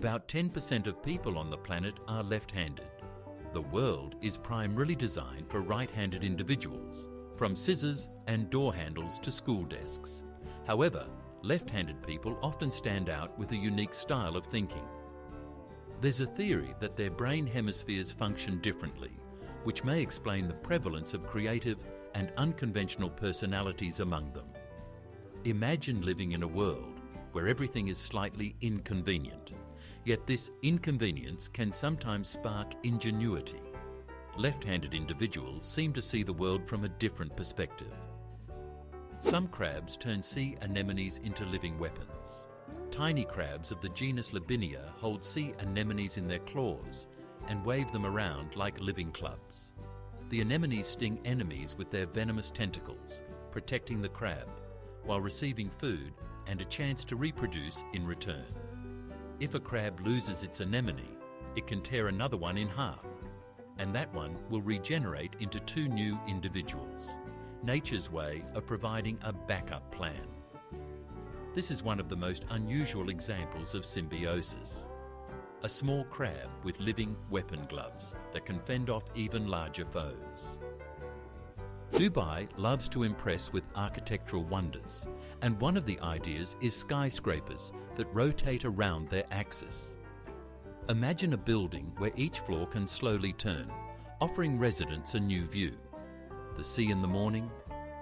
About 10% of people on the planet are left-handed. The world is primarily designed for right-handed individuals, from scissors and door handles to school desks. However, left-handed people often stand out with a unique style of thinking. There's a theory that their brain hemispheres function differently, which may explain the prevalence of creative and unconventional personalities among them. Imagine living in a world where everything is slightly inconvenient, yet this inconvenience can sometimes spark ingenuity. Left-handed individuals seem to see the world from a different perspective. Some crabs turn sea anemones into living weapons. Tiny crabs of the genus Labinia hold sea anemones in their claws and wave them around like living clubs. The anemones sting enemies with their venomous tentacles, protecting the crab, while receiving food and a chance to reproduce in return. If a crab loses its anemone, it can tear another one in half, and that one will regenerate into two new individuals. Nature's way of providing a backup plan. This is one of the most unusual examples of symbiosis. A small crab with living weapon gloves that can fend off even larger foes. Dubai loves to impress with architectural wonders, and one of the ideas is skyscrapers that rotate around their axis. Imagine a building where each floor can slowly turn, offering residents a new view. The sea in the morning,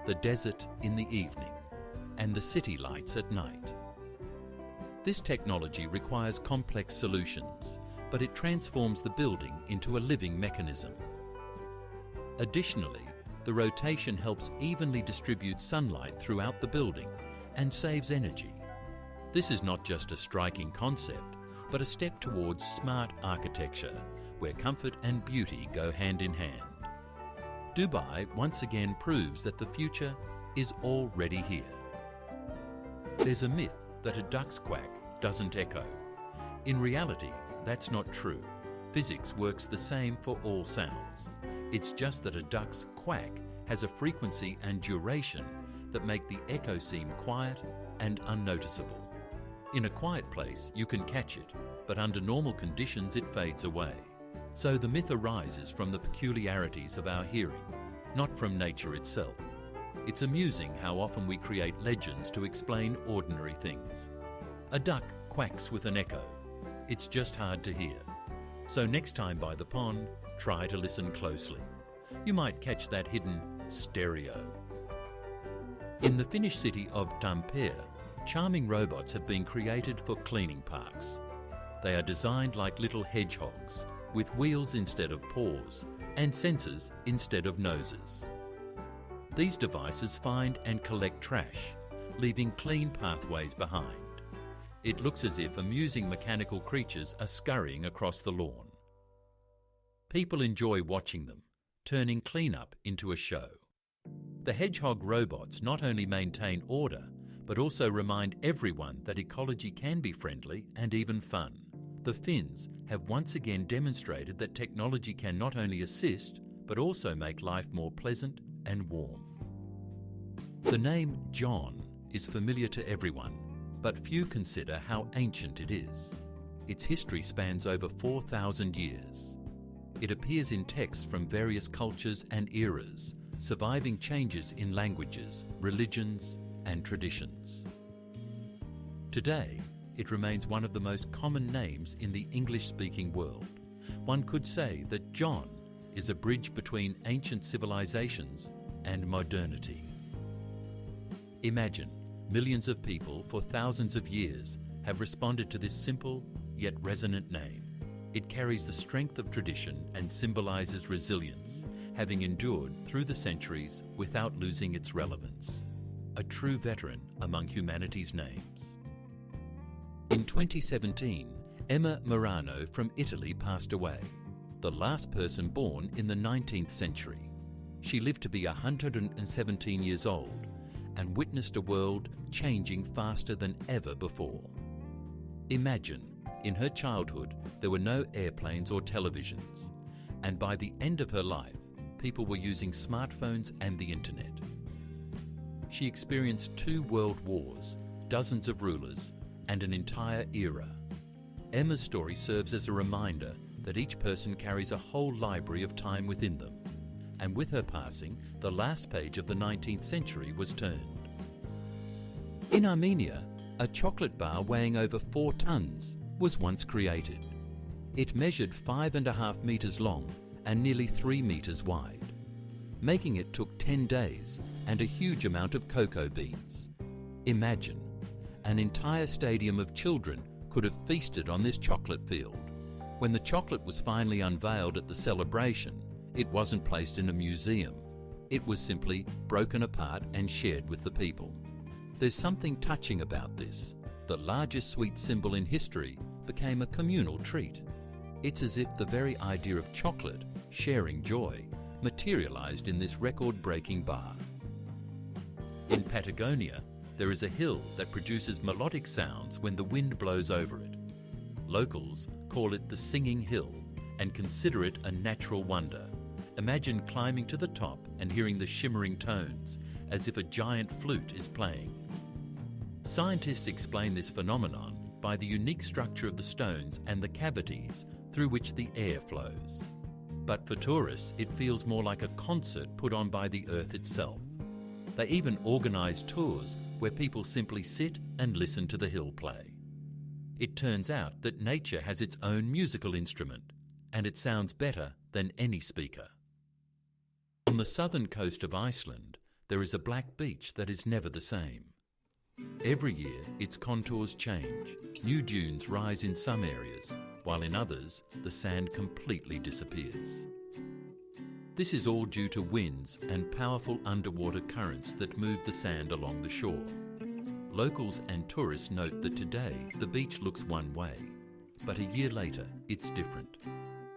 the desert in the evening, and the city lights at night. This technology requires complex solutions, but it transforms the building into a living mechanism. Additionally, the rotation helps evenly distribute sunlight throughout the building and saves energy. This is not just a striking concept, but a step towards smart architecture, where comfort and beauty go hand in hand. Dubai once again proves that the future is already here. There's a myth that a duck's quack doesn't echo. In reality, that's not true. Physics works the same for all sounds. It's just that a duck's quack has a frequency and duration that make the echo seem quiet and unnoticeable. In a quiet place, you can catch it, but under normal conditions it fades away. So the myth arises from the peculiarities of our hearing, not from nature itself. It's amusing how often we create legends to explain ordinary things. A duck quacks with an echo. It's just hard to hear. So next time by the pond, try to listen closely. You might catch that hidden stereo. In the Finnish city of Tampere, charming robots have been created for cleaning parks. They are designed like little hedgehogs, with wheels instead of paws and sensors instead of noses. These devices find and collect trash, leaving clean pathways behind. It looks as if amusing mechanical creatures are scurrying across the lawn. People enjoy watching them, turning cleanup into a show. The hedgehog robots not only maintain order, but also remind everyone that ecology can be friendly and even fun. The Finns have once again demonstrated that technology can not only assist, but also make life more pleasant and warm. The name John is familiar to everyone, but few consider how ancient it is. Its history spans over 4,000 years. It appears in texts from various cultures and eras, surviving changes in languages, religions, and traditions. Today, it remains one of the most common names in the English-speaking world. One could say that John is a bridge between ancient civilizations and modernity. Imagine, millions of people for thousands of years have responded to this simple yet resonant name. It carries the strength of tradition and symbolizes resilience, having endured through the centuries without losing its relevance. A true veteran among humanity's names. In 2017, Emma Murano from Italy passed away, the last person born in the 19th century. She lived to be 117 years old and witnessed a world changing faster than ever before. Imagine, in her childhood, there were no airplanes or televisions, and by the end of her life, people were using smartphones and the internet. She experienced 2 world wars, dozens of rulers, and an entire era. Emma's story serves as a reminder that each person carries a whole library of time within them, and with her passing, the last page of the 19th century was turned. In Armenia, a chocolate bar weighing over 4 tons was once created. It measured 5.5 meters long and nearly 3 meters wide. Making it took 10 days and a huge amount of cocoa beans. Imagine, an entire stadium of children could have feasted on this chocolate field. When the chocolate was finally unveiled at the celebration, it wasn't placed in a museum. It was simply broken apart and shared with the people. There's something touching about this. The largest sweet symbol in history became a communal treat. It's as if the very idea of chocolate, sharing joy, materialized in this record-breaking bar. In Patagonia, there is a hill that produces melodic sounds when the wind blows over it. Locals call it the Singing Hill and consider it a natural wonder. Imagine climbing to the top and hearing the shimmering tones, as if a giant flute is playing. Scientists explain this phenomenon by the unique structure of the stones and the cavities through which the air flows. But for tourists, it feels more like a concert put on by the earth itself. They even organise tours where people simply sit and listen to the hill play. It turns out that nature has its own musical instrument, and it sounds better than any speaker. On the southern coast of Iceland, there is a black beach that is never the same. Every year, its contours change. New dunes rise in some areas, while in others, the sand completely disappears. This is all due to winds and powerful underwater currents that move the sand along the shore. Locals and tourists note that today the beach looks one way, but a year later it's different,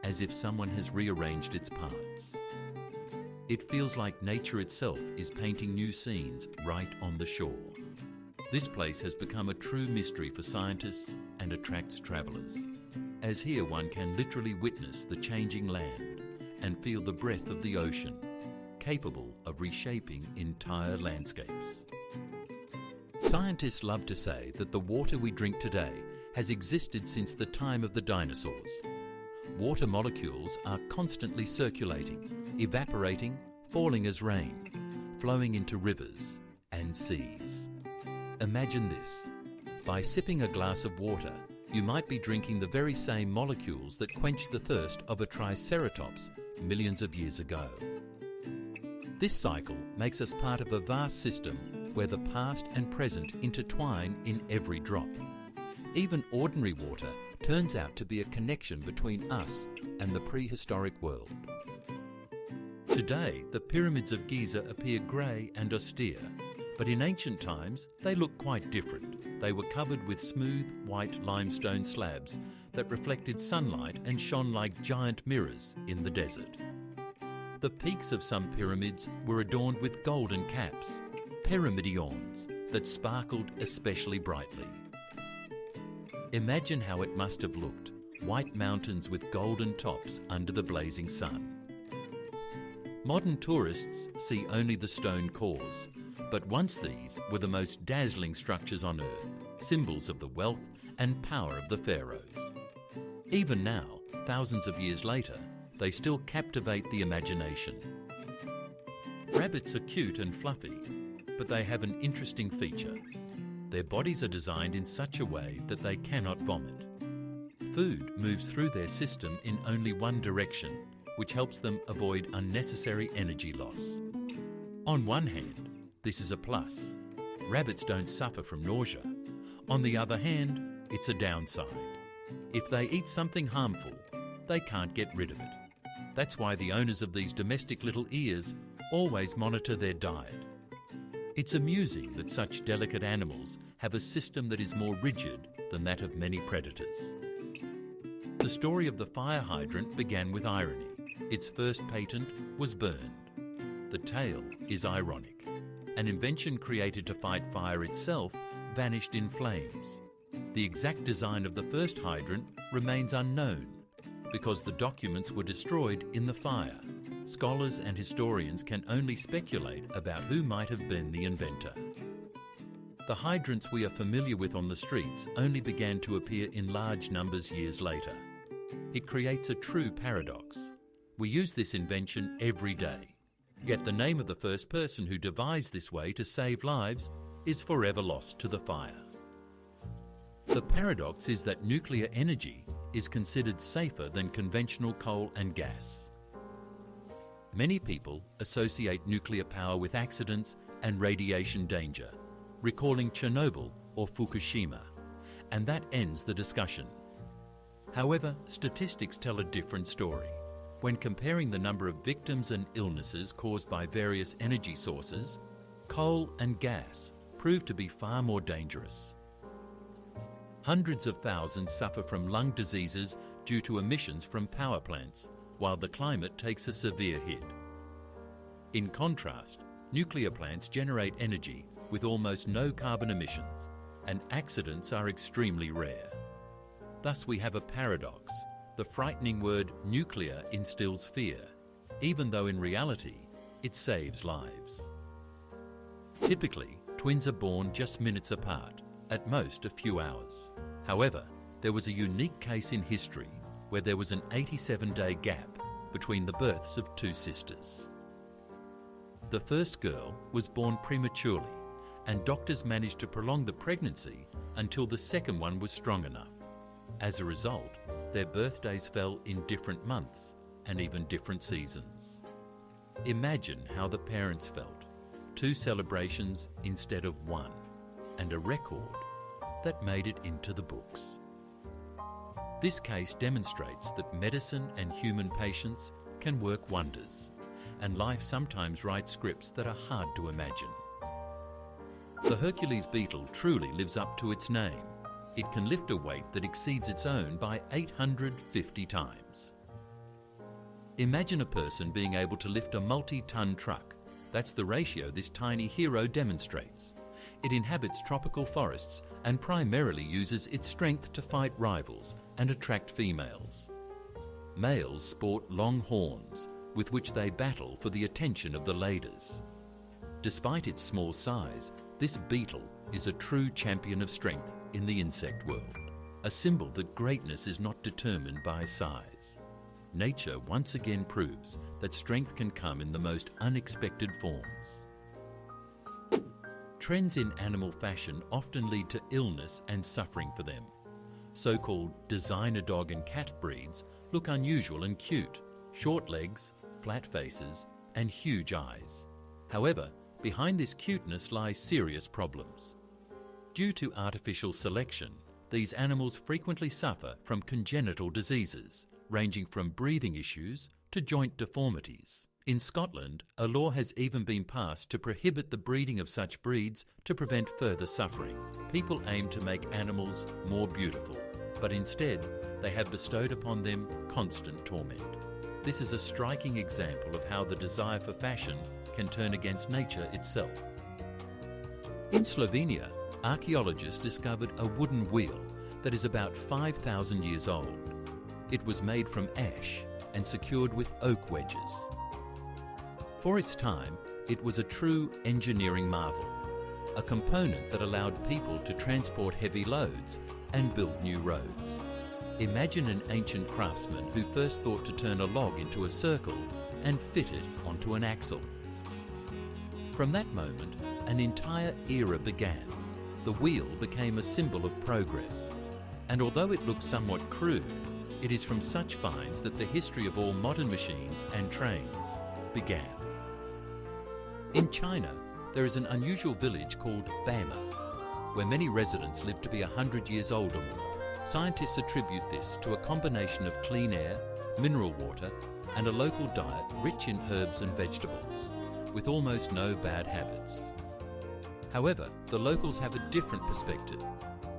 as if someone has rearranged its parts. It feels like nature itself is painting new scenes right on the shore. This place has become a true mystery for scientists and attracts travellers, as here one can literally witness the changing land and feel the breath of the ocean, capable of reshaping entire landscapes. Scientists love to say that the water we drink today has existed since the time of the dinosaurs. Water molecules are constantly circulating, evaporating, falling as rain, flowing into rivers and seas. Imagine this. By sipping a glass of water, you might be drinking the very same molecules that quenched the thirst of a triceratops millions of years ago. This cycle makes us part of a vast system where the past and present intertwine in every drop. Even ordinary water turns out to be a connection between us and the prehistoric world. Today, the pyramids of Giza appear grey and austere, but in ancient times they looked quite different. They were covered with smooth, white limestone slabs that reflected sunlight and shone like giant mirrors in the desert. The peaks of some pyramids were adorned with golden caps, pyramidions, that sparkled especially brightly. Imagine how it must have looked, white mountains with golden tops under the blazing sun. Modern tourists see only the stone cores, but once these were the most dazzling structures on earth, symbols of the wealth and power of the pharaohs. Even now, thousands of years later, they still captivate the imagination. Rabbits are cute and fluffy, but they have an interesting feature. Their bodies are designed in such a way that they cannot vomit. Food moves through their system in only one direction, which helps them avoid unnecessary energy loss. On one hand, this is a plus. Rabbits don't suffer from nausea. On the other hand, it's a downside. If they eat something harmful, they can't get rid of it. That's why the owners of these domestic little ears always monitor their diet. It's amusing that such delicate animals have a system that is more rigid than that of many predators. The story of the fire hydrant began with irony. Its first patent was burned. The tale is ironic. An invention created to fight fire itself vanished in flames. The exact design of the first hydrant remains unknown because the documents were destroyed in the fire. Scholars and historians can only speculate about who might have been the inventor. The hydrants we are familiar with on the streets only began to appear in large numbers years later. It creates a true paradox. We use this invention every day, yet the name of the first person who devised this way to save lives is forever lost to the fire. The paradox is that nuclear energy is considered safer than conventional coal and gas. Many people associate nuclear power with accidents and radiation danger, recalling Chernobyl or Fukushima, and that ends the discussion. However, statistics tell a different story. When comparing the number of victims and illnesses caused by various energy sources, coal and gas prove to be far more dangerous. Hundreds of thousands suffer from lung diseases due to emissions from power plants, while the climate takes a severe hit. In contrast, nuclear plants generate energy with almost no carbon emissions, and accidents are extremely rare. Thus we have a paradox. The frightening word nuclear instills fear, even though in reality it saves lives. Typically, twins are born just minutes apart, at most a few hours. However, there was a unique case in history where there was an 87-day gap between the births of two sisters. The first girl was born prematurely, and doctors managed to prolong the pregnancy until the second one was strong enough. As a result, their birthdays fell in different months and even different seasons. Imagine how the parents felt. 2 celebrations instead of 1, and a record that made it into the books. This case demonstrates that medicine and human patience can work wonders, and life sometimes writes scripts that are hard to imagine. The Hercules beetle truly lives up to its name. It can lift a weight that exceeds its own by 850 times. Imagine a person being able to lift a multi-ton truck. That's the ratio this tiny hero demonstrates. It inhabits tropical forests and primarily uses its strength to fight rivals and attract females. Males sport long horns with which they battle for the attention of the ladies. Despite its small size, this beetle is a true champion of strength in the insect world, a symbol that greatness is not determined by size. Nature once again proves that strength can come in the most unexpected forms. Trends in animal fashion often lead to illness and suffering for them. So-called designer dog and cat breeds look unusual and cute, short legs, flat faces, and huge eyes. However, behind this cuteness lie serious problems. Due to artificial selection, these animals frequently suffer from congenital diseases, ranging from breathing issues to joint deformities. In Scotland, a law has even been passed to prohibit the breeding of such breeds to prevent further suffering. People aim to make animals more beautiful, but instead they have bestowed upon them constant torment. This is a striking example of how the desire for fashion can turn against nature itself. In Slovenia, archaeologists discovered a wooden wheel that is about 5,000 years old. It was made from ash and secured with oak wedges. For its time, it was a true engineering marvel, a component that allowed people to transport heavy loads and build new roads. Imagine an ancient craftsman who first thought to turn a log into a circle and fit it onto an axle. From that moment, an entire era began. The wheel became a symbol of progress, and although it looks somewhat crude, it is from such finds that the history of all modern machines and trains began. In China, there is an unusual village called Bama, where many residents live to be 100 years old or more. Scientists attribute this to a combination of clean air, mineral water, and a local diet rich in herbs and vegetables, with almost no bad habits. However, the locals have a different perspective.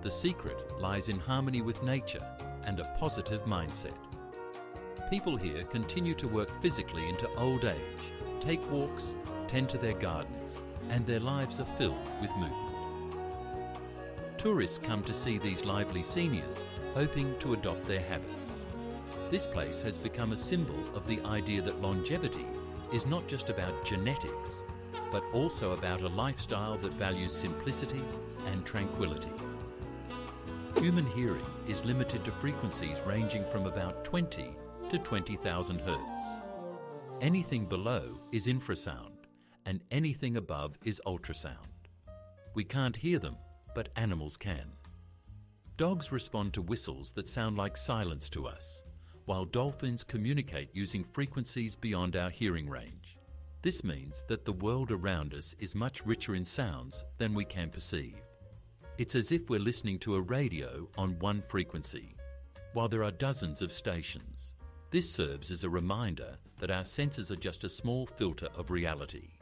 The secret lies in harmony with nature and a positive mindset. People here continue to work physically into old age, take walks, tend to their gardens, and their lives are filled with movement. Tourists come to see these lively seniors, hoping to adopt their habits. This place has become a symbol of the idea that longevity is not just about genetics, but also about a lifestyle that values simplicity, and tranquility. Human hearing is limited to frequencies ranging from about 20 to 20,000 Hz. Anything below is infrasound, and anything above is ultrasound. We can't hear them, but animals can. Dogs respond to whistles that sound like silence to us, while dolphins communicate using frequencies beyond our hearing range. This means that the world around us is much richer in sounds than we can perceive. It's as if we're listening to a radio on one frequency, while there are dozens of stations. This serves as a reminder that our senses are just a small filter of reality.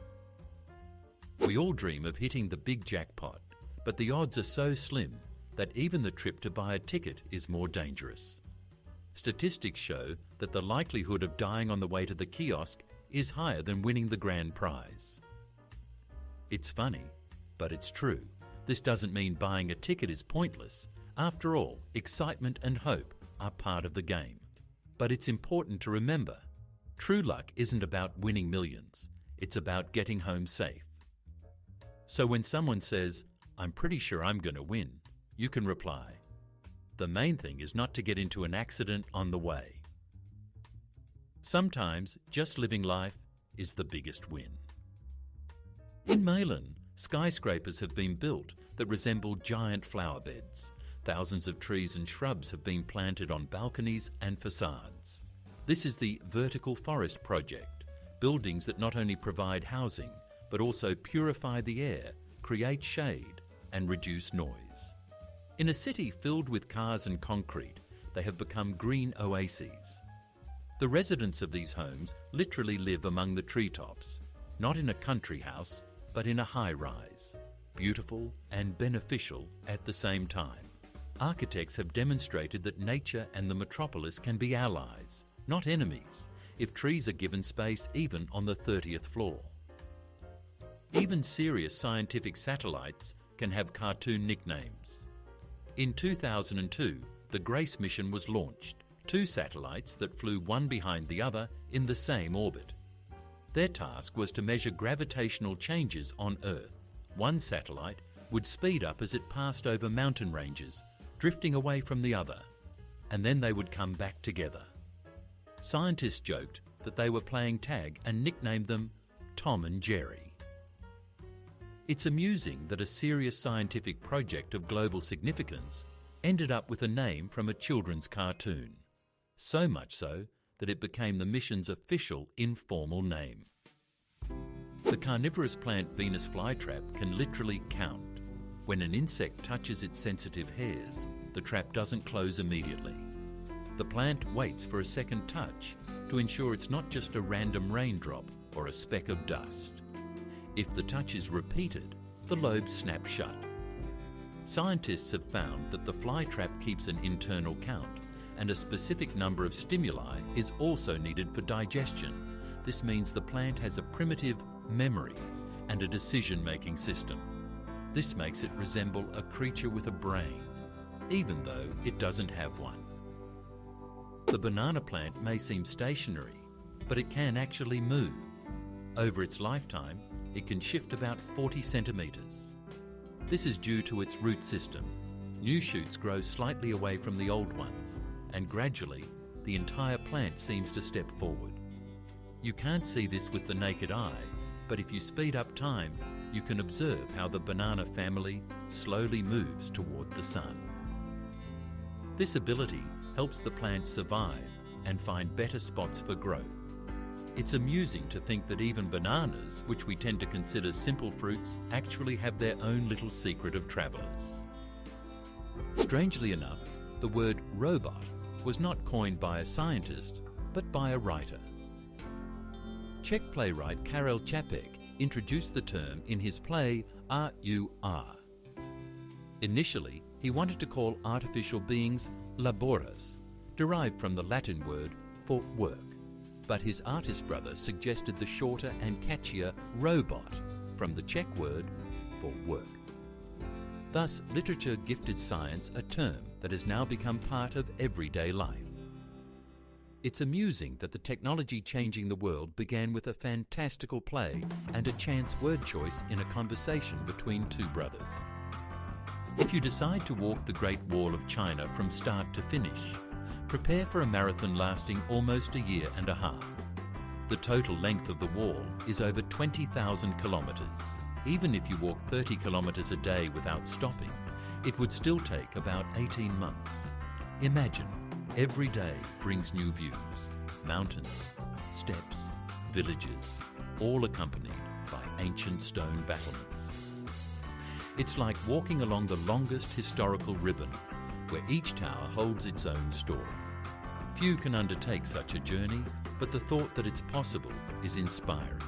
We all dream of hitting the big jackpot, but the odds are so slim that even the trip to buy a ticket is more dangerous. Statistics show that the likelihood of dying on the way to the kiosk is higher than winning the grand prize. It's funny, but it's true. This doesn't mean buying a ticket is pointless. After all, excitement and hope are part of the game. But it's important to remember, true luck isn't about winning millions. It's about getting home safe. So when someone says, "I'm pretty sure I'm going to win," you can reply, "The main thing is not to get into an accident on the way." Sometimes just living life is the biggest win. In Malin, skyscrapers have been built that resemble giant flower beds. Thousands of trees and shrubs have been planted on balconies and facades. This is the Vertical Forest Project, buildings that not only provide housing, but also purify the air, create shade, and reduce noise. In a city filled with cars and concrete, they have become green oases. The residents of these homes literally live among the treetops, not in a country house, but in a high-rise, beautiful and beneficial at the same time. Architects have demonstrated that nature and the metropolis can be allies, not enemies, if trees are given space even on the 30th floor. Even serious scientific satellites can have cartoon nicknames. In 2002, the GRACE mission was launched, 2 satellites that flew one behind the other in the same orbit. Their task was to measure gravitational changes on Earth. One satellite would speed up as it passed over mountain ranges, drifting away from the other, and then they would come back together. Scientists joked that they were playing tag and nicknamed them Tom and Jerry. It's amusing that a serious scientific project of global significance ended up with a name from a children's cartoon. So much so that it became the mission's official informal name. The carnivorous plant Venus flytrap can literally count. When an insect touches its sensitive hairs, the trap doesn't close immediately. The plant waits for a second touch to ensure it's not just a random raindrop or a speck of dust. If the touch is repeated, the lobes snap shut. Scientists have found that the flytrap keeps an internal count, and a specific number of stimuli is also needed for digestion. This means the plant has a primitive memory and a decision-making system. This makes it resemble a creature with a brain, even though it doesn't have one. The banana plant may seem stationary, but it can actually move. Over its lifetime, it can shift about 40 centimetres. This is due to its root system. New shoots grow slightly away from the old ones, and gradually, the entire plant seems to step forward. You can't see this with the naked eye, but if you speed up time, you can observe how the banana family slowly moves toward the sun. This ability helps the plant survive and find better spots for growth. It's amusing to think that even bananas, which we tend to consider simple fruits, actually have their own little secret of travellers. Strangely enough, the word robot was not coined by a scientist, but by a writer. Czech playwright Karel Čapek introduced the term in his play R.U.R. Initially, he wanted to call artificial beings laboras, derived from the Latin word for work. But his artist brother suggested the shorter and catchier robot, from the Czech word for work. Thus, literature gifted science a term that has now become part of everyday life. It's amusing that the technology changing the world began with a fantastical play and a chance word choice in a conversation between 2 brothers. If you decide to walk the Great Wall of China from start to finish, prepare for a marathon lasting almost a year and a half. The total length of the wall is over 20,000 kilometres. Even if you walk 30 kilometres a day without stopping, it would still take about 18 months. Imagine, every day brings new views, mountains, steps, villages, all accompanied by ancient stone battlements. It's like walking along the longest historical ribbon, where each tower holds its own story. Few can undertake such a journey, but the thought that it's possible is inspiring.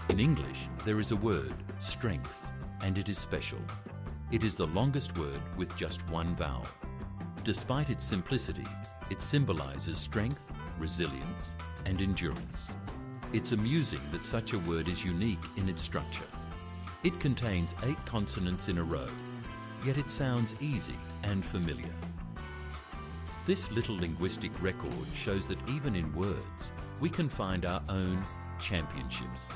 In English, there is a word, strength, and it is special. It is the longest word with just one vowel. Despite its simplicity, it symbolizes strength, resilience, and endurance. It's amusing that such a word is unique in its structure. It contains 8 consonants in a row, yet it sounds easy and familiar. This little linguistic record shows that even in words, we can find our own championships.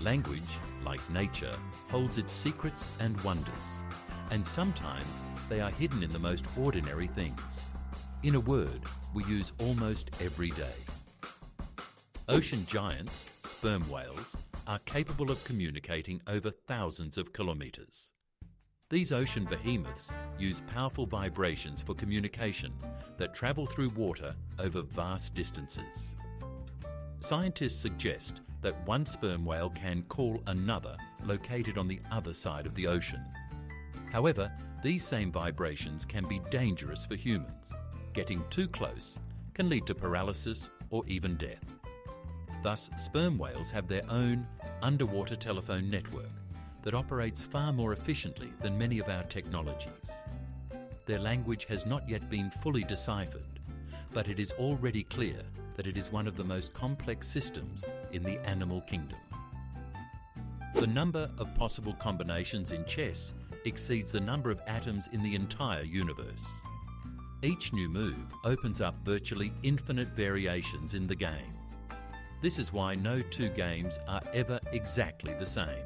Language, like nature, holds its secrets and wonders, and sometimes they are hidden in the most ordinary things. In a word, we use almost every day. Ocean giants, sperm whales, are capable of communicating over thousands of kilometres. These ocean behemoths use powerful vibrations for communication that travel through water over vast distances. Scientists suggest that one sperm whale can call another located on the other side of the ocean. However, these same vibrations can be dangerous for humans. Getting too close can lead to paralysis or even death. Thus, sperm whales have their own underwater telephone network that operates far more efficiently than many of our technologies. Their language has not yet been fully deciphered, but it is already clear that it is one of the most complex systems in the animal kingdom. The number of possible combinations in chess exceeds the number of atoms in the entire universe. Each new move opens up virtually infinite variations in the game. This is why no 2 games are ever exactly the same.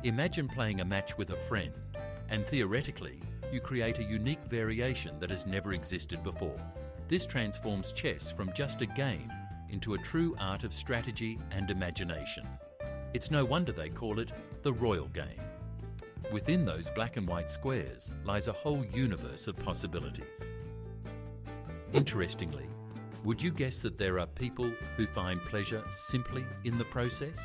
Imagine playing a match with a friend, and theoretically, you create a unique variation that has never existed before. This transforms chess from just a game into a true art of strategy and imagination. It's no wonder they call it the royal game. Within those black and white squares lies a whole universe of possibilities. Interestingly, would you guess that there are people who find pleasure simply in the process?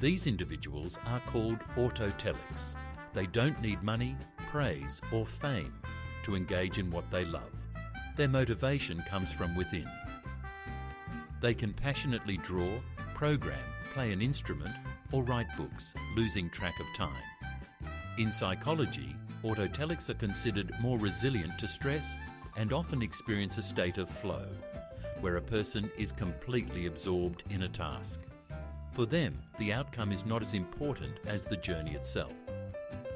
These individuals are called autotelics. They don't need money, praise, or fame to engage in what they love. Their motivation comes from within. They can passionately draw, program, play an instrument, or write books, losing track of time. In psychology, autotelics are considered more resilient to stress and often experience a state of flow, where a person is completely absorbed in a task. For them, the outcome is not as important as the journey itself.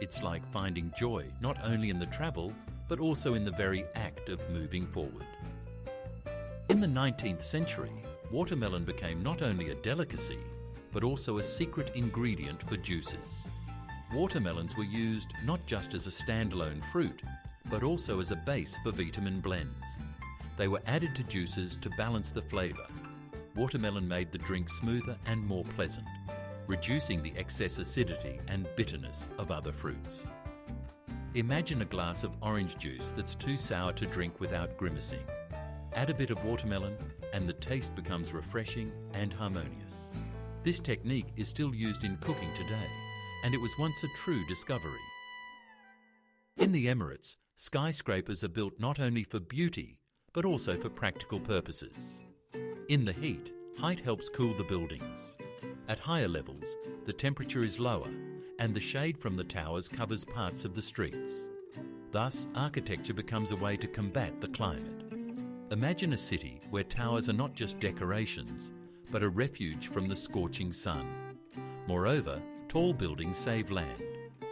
It's like finding joy not only in the travel, but also in the very act of moving forward. In the 19th century, watermelon became not only a delicacy, but also a secret ingredient for juices. Watermelons were used not just as a standalone fruit, but also as a base for vitamin blends. They were added to juices to balance the flavour. Watermelon made the drink smoother and more pleasant, reducing the excess acidity and bitterness of other fruits. Imagine a glass of orange juice that's too sour to drink without grimacing. Add a bit of watermelon and the taste becomes refreshing and harmonious. This technique is still used in cooking today, and it was once a true discovery. In the Emirates, skyscrapers are built not only for beauty, but also for practical purposes. In the heat, height helps cool the buildings. At higher levels, the temperature is lower, and the shade from the towers covers parts of the streets. Thus, architecture becomes a way to combat the climate. Imagine a city where towers are not just decorations, but a refuge from the scorching sun. Moreover, tall buildings save land,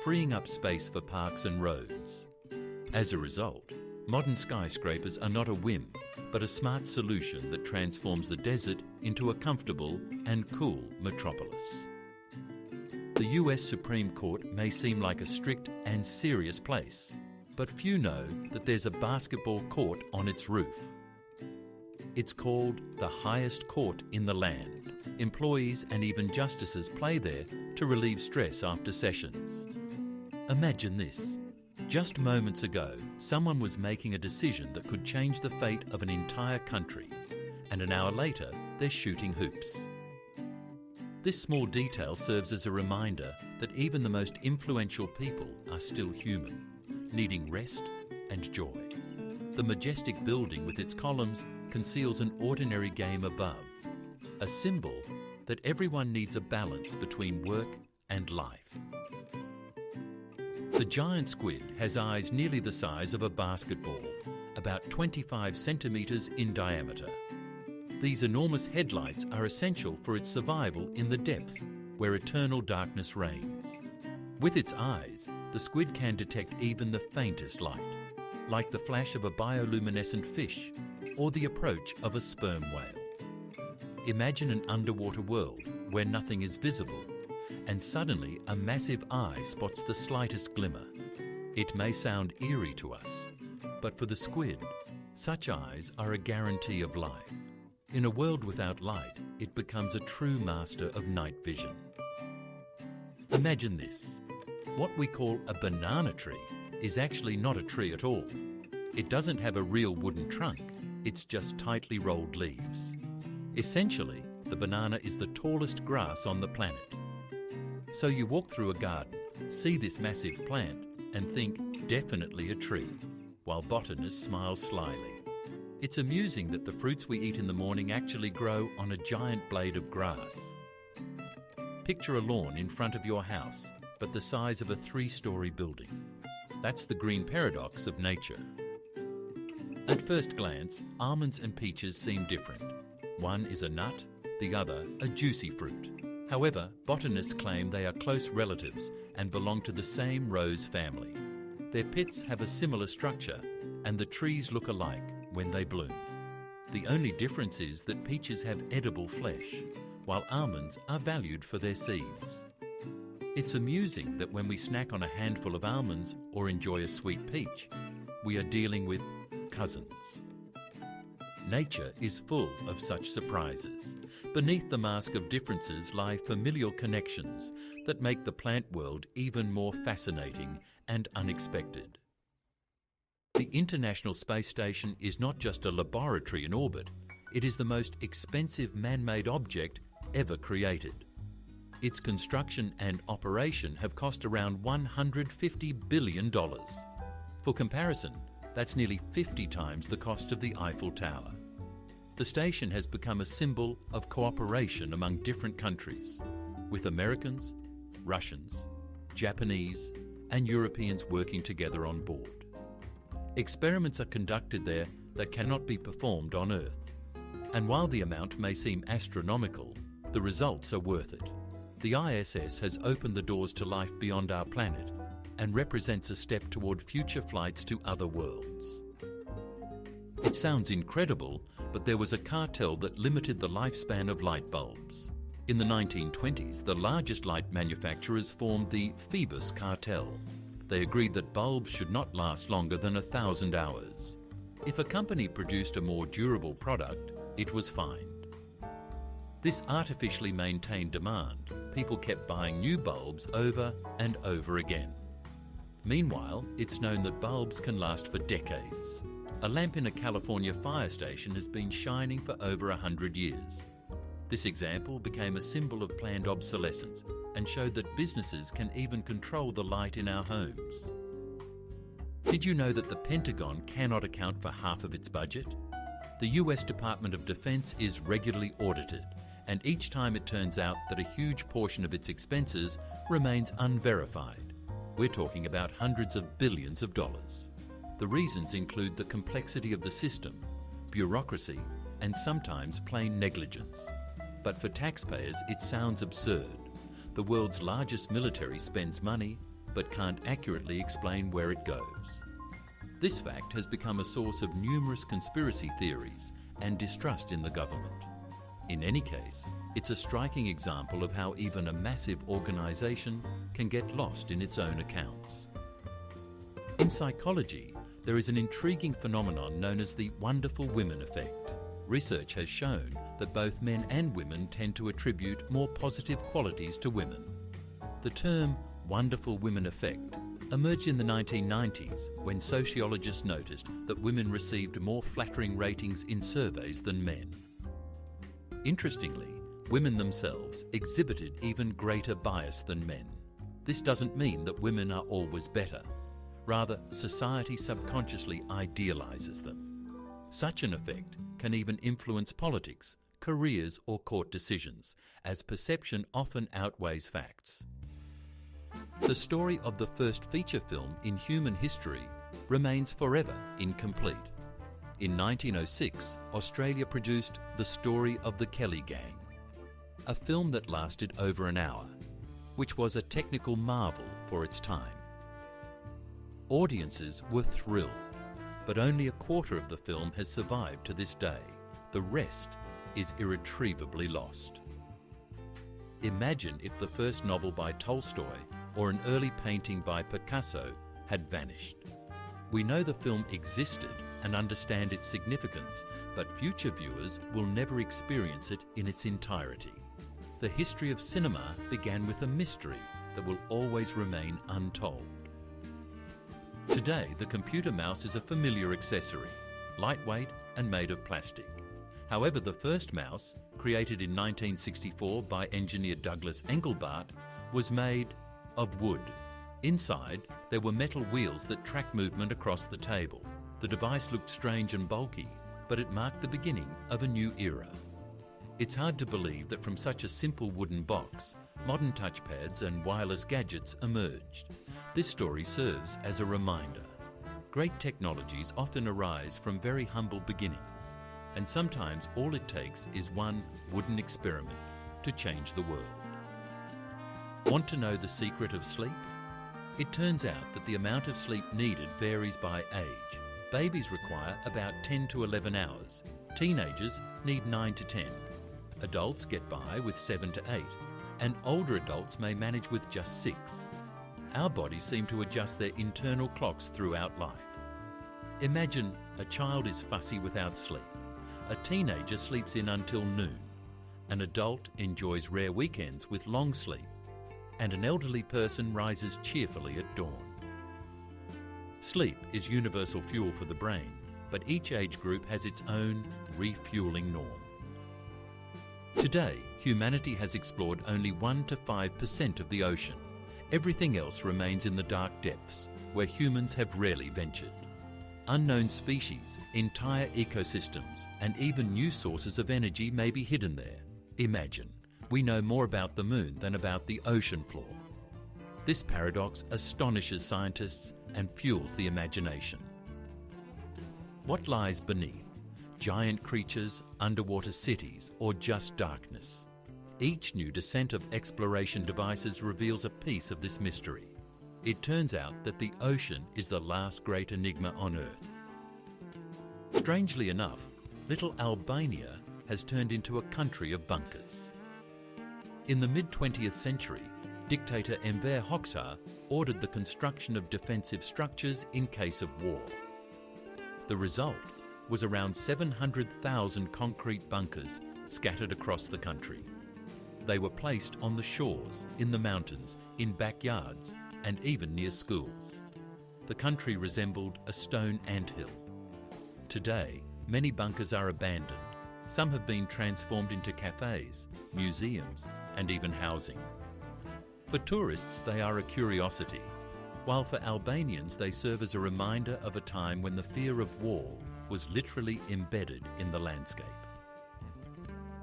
freeing up space for parks and roads. As a result, modern skyscrapers are not a whim, but a smart solution that transforms the desert into a comfortable and cool metropolis. The US Supreme Court may seem like a strict and serious place, but few know that there's a basketball court on its roof. It's called the highest court in the land. Employees and even justices play there to relieve stress after sessions. Imagine this. Just moments ago, someone was making a decision that could change the fate of an entire country, and an hour later, they're shooting hoops. This small detail serves as a reminder that even the most influential people are still human, needing rest and joy. The majestic building with its columns conceals an ordinary game above, a symbol that everyone needs a balance between work and life. The giant squid has eyes nearly the size of a basketball, about 25 centimetres in diameter. These enormous headlights are essential for its survival in the depths where eternal darkness reigns. With its eyes, the squid can detect even the faintest light, like the flash of a bioluminescent fish or the approach of a sperm whale. Imagine an underwater world where nothing is visible, and suddenly a massive eye spots the slightest glimmer. It may sound eerie to us, but for the squid, such eyes are a guarantee of life. In a world without light, it becomes a true master of night vision. Imagine this. What we call a banana tree is actually not a tree at all. It doesn't have a real wooden trunk, it's just tightly rolled leaves. Essentially, the banana is the tallest grass on the planet. So you walk through a garden, see this massive plant, and think, definitely a tree, while botanists smile slyly. It's amusing that the fruits we eat in the morning actually grow on a giant blade of grass. Picture a lawn in front of your house, but the size of a 3-story building. That's the green paradox of nature. At first glance, almonds and peaches seem different. One is a nut, the other a juicy fruit. However, botanists claim they are close relatives and belong to the same rose family. Their pits have a similar structure, and the trees look alike when they bloom. The only difference is that peaches have edible flesh, while almonds are valued for their seeds. It's amusing that when we snack on a handful of almonds or enjoy a sweet peach, we are dealing with cousins. Nature is full of such surprises. Beneath the mask of differences lie familial connections that make the plant world even more fascinating and unexpected. The International Space Station is not just a laboratory in orbit, it is the most expensive man-made object ever created. Its construction and operation have cost around $150 billion. For comparison, that's nearly 50 times the cost of the Eiffel Tower. The station has become a symbol of cooperation among different countries, with Americans, Russians, Japanese, and Europeans working together on board. Experiments are conducted there that cannot be performed on Earth. And while the amount may seem astronomical, the results are worth it. The ISS has opened the doors to life beyond our planet and represents a step toward future flights to other worlds. It sounds incredible, but there was a cartel that limited the lifespan of light bulbs. In the 1920s, the largest light manufacturers formed the Phoebus cartel. They agreed that bulbs should not last longer than 1,000 hours. If a company produced a more durable product, it was fined. This artificially maintained demand, people kept buying new bulbs over and over again. Meanwhile, it's known that bulbs can last for decades. A lamp in a California fire station has been shining for over 100 years. This example became a symbol of planned obsolescence and showed that businesses can even control the light in our homes. Did you know that the Pentagon cannot account for half of its budget? The US Department of Defense is regularly audited, and each time it turns out that a huge portion of its expenses remains unverified. We're talking about hundreds of billions of dollars. The reasons include the complexity of the system, bureaucracy, and sometimes plain negligence. But for taxpayers, it sounds absurd. The world's largest military spends money, but can't accurately explain where it goes. This fact has become a source of numerous conspiracy theories and distrust in the government. In any case, it's a striking example of how even a massive organisation can get lost in its own accounts. In psychology, there is an intriguing phenomenon known as the wonderful women effect. Research has shown that both men and women tend to attribute more positive qualities to women. The term wonderful women effect emerged in the 1990s when sociologists noticed that women received more flattering ratings in surveys than men. Interestingly, women themselves exhibited even greater bias than men. This doesn't mean that women are always better. Rather, society subconsciously idealizes them. Such an effect can even influence politics, careers, or court decisions, as perception often outweighs facts. The story of the first feature film in human history remains forever incomplete. In 1906, Australia produced The Story of the Kelly Gang, a film that lasted over an hour, which was a technical marvel for its time. Audiences were thrilled, but only a quarter of the film has survived to this day. The rest is irretrievably lost. Imagine if the first novel by Tolstoy or an early painting by Picasso had vanished. We know the film existed and understand its significance, but future viewers will never experience it in its entirety. The history of cinema began with a mystery that will always remain untold. Today, the computer mouse is a familiar accessory, lightweight and made of plastic. However, the first mouse, created in 1964 by engineer Douglas Engelbart, was made of wood. Inside, there were metal wheels that tracked movement across the table. The device looked strange and bulky, but it marked the beginning of a new era. It's hard to believe that from such a simple wooden box, modern touchpads and wireless gadgets emerged. This story serves as a reminder. Great technologies often arise from very humble beginnings, and sometimes all it takes is one wooden experiment to change the world. Want to know the secret of sleep? It turns out that the amount of sleep needed varies by age. Babies require about 10 to 11 hours. Teenagers need 9 to 10. Adults get by with 7 to 8, and older adults may manage with just 6. Our bodies seem to adjust their internal clocks throughout life. Imagine a child is fussy without sleep. A teenager sleeps in until noon. An adult enjoys rare weekends with long sleep. And an elderly person rises cheerfully at dawn. Sleep is universal fuel for the brain, but each age group has its own refueling norm. Today, humanity has explored only 1 to 5% of the ocean. Everything else remains in the dark depths, where humans have rarely ventured. Unknown species, entire ecosystems, and even new sources of energy may be hidden there. Imagine, we know more about the moon than about the ocean floor. This paradox astonishes scientists and fuels the imagination. What lies beneath? Giant creatures, underwater cities, or just darkness? Each new descent of exploration devices reveals a piece of this mystery. It turns out that the ocean is the last great enigma on Earth. Strangely enough, little Albania has turned into a country of bunkers. In the mid-20th century, dictator Enver Hoxha ordered the construction of defensive structures in case of war. The result was around 700,000 concrete bunkers scattered across the country. They were placed on the shores, in the mountains, in backyards, and even near schools. The country resembled a stone anthill. Today, many bunkers are abandoned. Some have been transformed into cafes, museums, and even housing. For tourists, they are a curiosity, while for Albanians they serve as a reminder of a time when the fear of war was literally embedded in the landscape.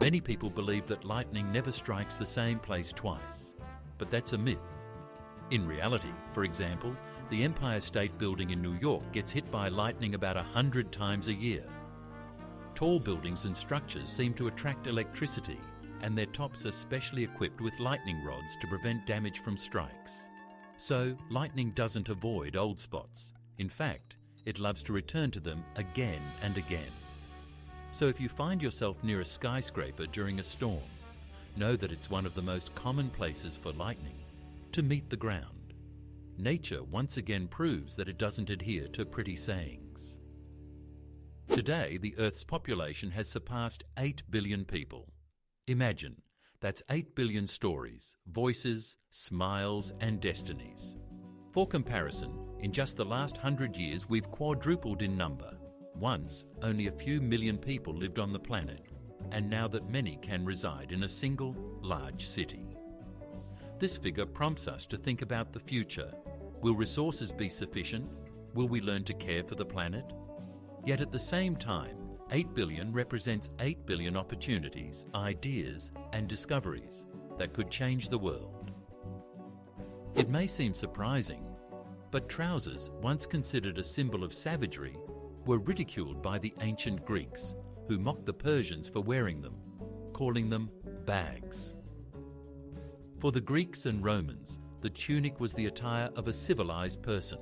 Many people believe that lightning never strikes the same place twice, but that's a myth. In reality, for example, the Empire State Building in New York gets hit by lightning about 100 times a year. Tall buildings and structures seem to attract electricity, and their tops are specially equipped with lightning rods to prevent damage from strikes. So, lightning doesn't avoid old spots. In fact, it loves to return to them again and again. So if you find yourself near a skyscraper during a storm, know that it's one of the most common places for lightning to meet the ground. Nature once again proves that it doesn't adhere to pretty sayings. Today, the Earth's population has surpassed 8 billion people. Imagine, that's 8 billion stories, voices, smiles, and destinies. For comparison, in just the last 100 years, we've quadrupled in number. Once, only a few million people lived on the planet, and now that many can reside in a single, large city. This figure prompts us to think about the future. Will resources be sufficient? Will we learn to care for the planet? Yet at the same time, 8 billion represents 8 billion opportunities, ideas, and discoveries that could change the world. It may seem surprising, but trousers, once considered a symbol of savagery, were ridiculed by the ancient Greeks, who mocked the Persians for wearing them, calling them bags. For the Greeks and Romans, the tunic was the attire of a civilized person.